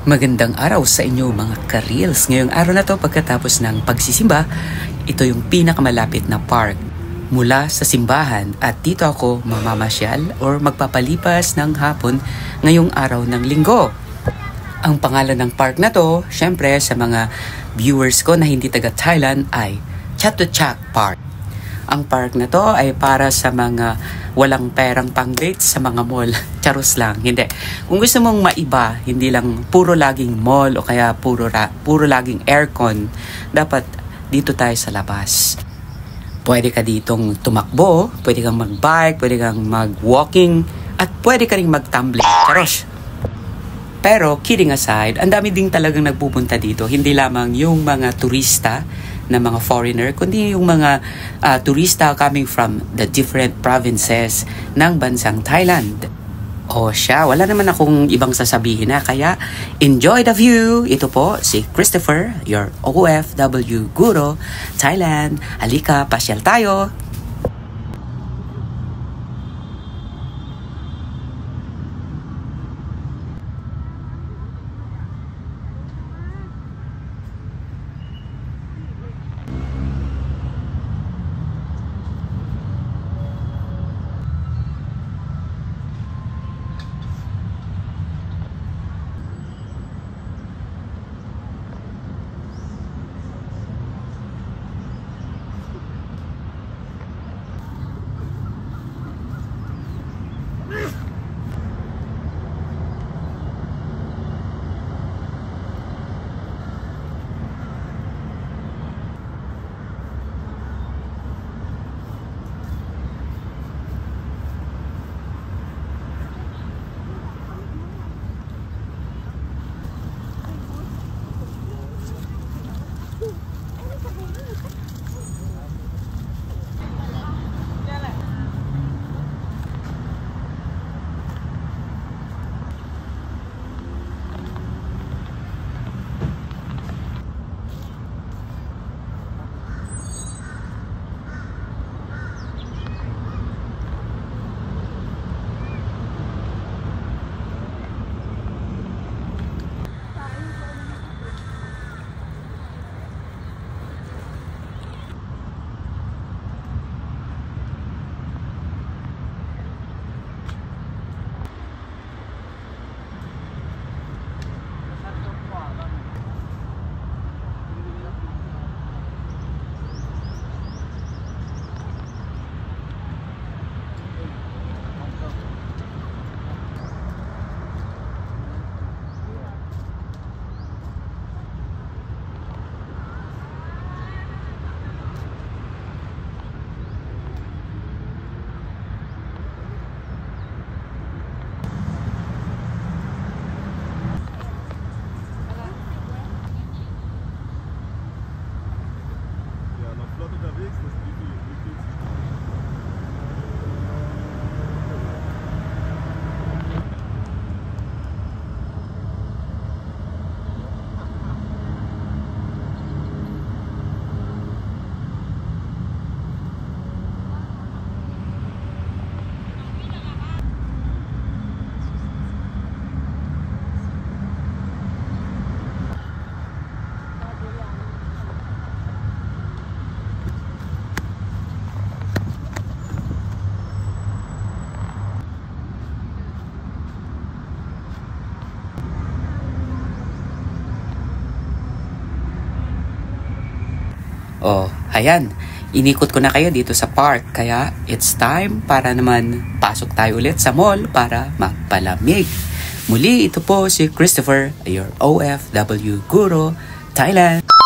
Magandang araw sa inyo mga ka-reels. Ngayong araw na to pagkatapos ng pagsisimba, ito yung pinakamalapit na park mula sa simbahan at dito ako mamamasyal or magpapalipas ng hapon ngayong araw ng linggo. Ang pangalan ng park na to, syempre sa mga viewers ko na hindi taga Thailand ay Chatuchak Park. Ang park na to ay para sa mga walang perang pang-date sa mga mall. Charos lang, hindi. Kung gusto mong maiba, hindi lang puro laging mall o kaya puro laging aircon, dapat dito tayo sa labas. Pwede ka ditong tumakbo, pwede kang mag-bike, pwede kang mag-walking, at pwede ka ring mag-tumbling. Charos! Pero kidding aside, ang dami ding talagang nagpupunta dito. Hindi lamang yung mga turista na mga foreigner, kundi yung mga turista coming from the different provinces ng bansang Thailand. O siya, wala naman akong ibang sasabihin na, kaya enjoy the view! Ito po si Christopher, your OFW Guro, Thailand. Halika, pasyal tayo! Oh, ayan. Inikot ko na kayo dito sa park. Kaya it's time para naman pasok tayo ulit sa mall para magpalamig. Muli, ito po si Christopher, your OFW Guro, Thailand.